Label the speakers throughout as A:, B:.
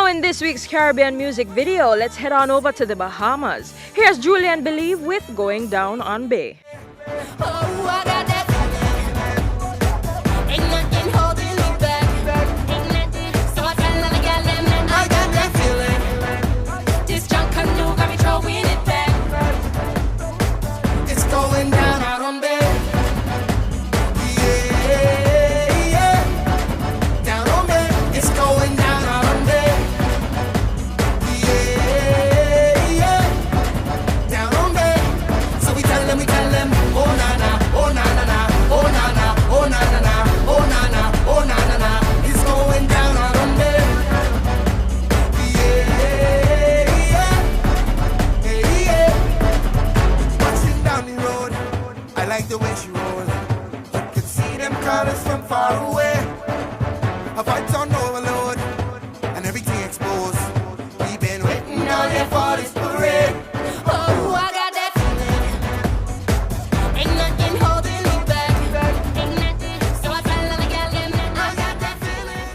A: in this week's Caribbean music video, let's head on over to the Bahamas. Here's Julian Believe with Going Down on Bay.
B: From far away, her vibes on overload, and everything exposed. We've been waiting down here for this parade.
C: Oh, I got that feeling. Ain't nothing holding me back. Ain't nothing. So I tell the girl, I got that feeling.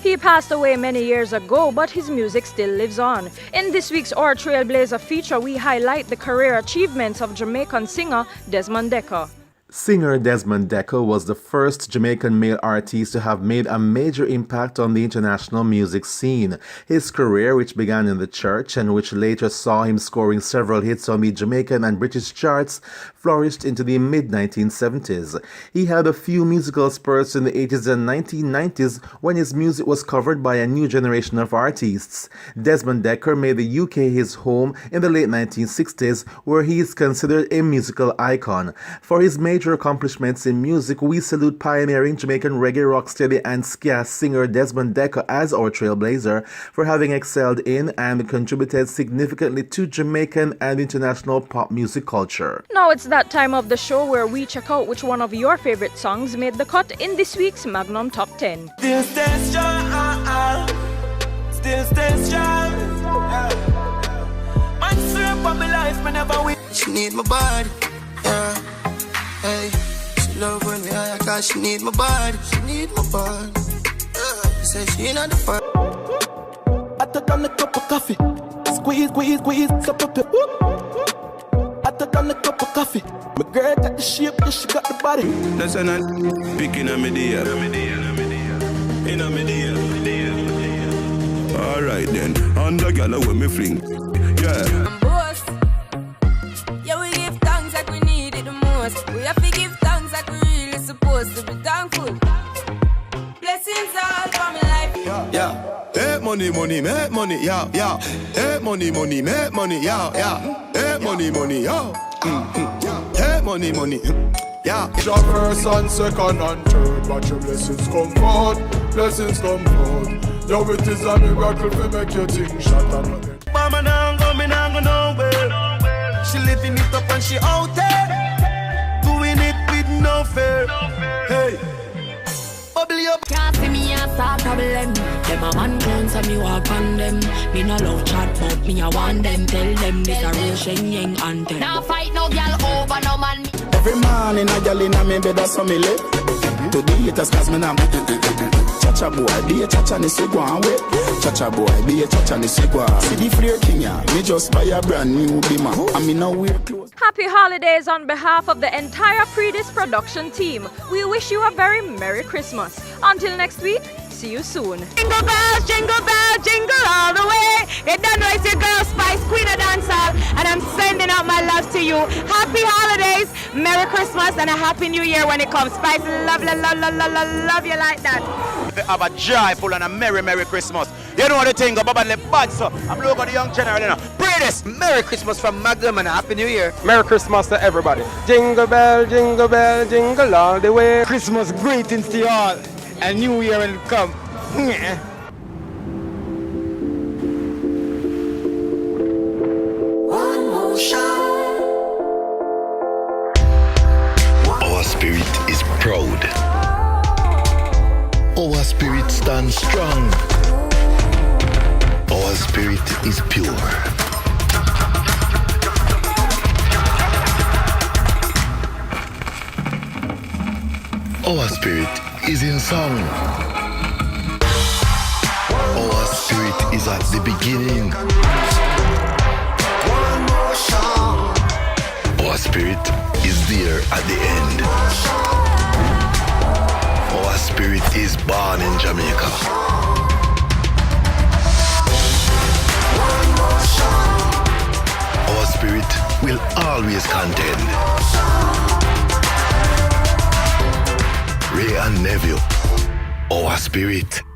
A: He passed away many years ago, but his music still lives on. In this week's Our Trailblazer feature, we highlight the career achievements of Jamaican singer Desmond Dekker.
D: Singer Desmond Dekker was the first Jamaican male artist to have made a major impact on the international music scene. His career, which began in the church and which later saw him scoring several hits on the Jamaican and British charts, flourished into the mid-1970s. He had a few musical spurts in the 80s and 1990s when his music was covered by a new generation of artists. Desmond Dekker made the UK his home in the late 1960s, where he is considered a musical icon. For his major accomplishments in music, we salute pioneering Jamaican reggae, rocksteady and ska singer Desmond Dekker as our trailblazer for having excelled in and contributed significantly to Jamaican and international pop music culture.
A: Now it's that time of the show where we check out which one of your favorite songs made the cut in this week's Magnum Top 10.
B: Still stay strong, still stay strong. Man, strip on my life, man, never win. She need my body, yeah. Hey, she love when me high, cause she need my body. She need my body. She say she ain't on the fire.
E: I took on a cup of coffee. Squeeze, squeeze, squeeze, sup up it. I took on a cup of coffee. My girl got the shape, yeah, she got the body.
F: Listen, I'm picking a media. In a media. Alright then, on the gala when me fling. Yeah.
C: Boss. Yeah, we give thanks like we need it the most. We have to give thanks like we really supposed to be thankful. Blessings all for my life.
F: Yeah. Hey, money, money, make money, yeah, yeah. Hey, money, money, make money, yeah, yeah. Hey, money, money, yeah. Hey, money, money, yeah.
E: Your first and second and third, but your blessings come forth. Blessings come forth. Yo, it is a miracle to make your thing shut up again.
B: Mama now go, me now go nowhere. She living it up and she out there, doing it with no fear. Hey, bubbly up.
G: Can't see me a start problem. Them a man clowns and me walk on them. Me no love chat but me a want them. Tell them this a real Shenyang anthem. Now fight no girl over no man.
E: Every morning a girl in a me bed, that's how me live. To the haters cause me now Chacha boy, be a chacha ni sigwa we. Chacha boy, be a chacha ni sigwa. See the flare king ya, me just buy a brand new bima. And me now wear clothes.
A: Happy holidays on behalf of the entire Predis production team. We wish you a very Merry Christmas. Until next week, see you soon.
H: Jingle bells, jingle all the way. Get done with your girl Spice, Queen of Dancehall, and I'm sending out my love to you. Happy holidays, Merry Christmas, and a Happy New Year when it comes. Spice, love you like that.
I: Have a joyful and a merry Christmas. You know what the thing about the bad, so I'm looking at the young general, you know. Pray this. Merry Christmas from Magnum and a Happy New Year.
J: Merry Christmas to everybody. Jingle bell, jingle all the way. Christmas greetings to you all. And New Year when it come.
B: One more shot.
K: Our spirit is proud. Our spirit stands strong. Our spirit is pure. Our spirit is in song. Our spirit at the beginning. Our spirit is there at the end. Our spirit is born in Jamaica. Our spirit will always contend. Ray and Neville, our spirit.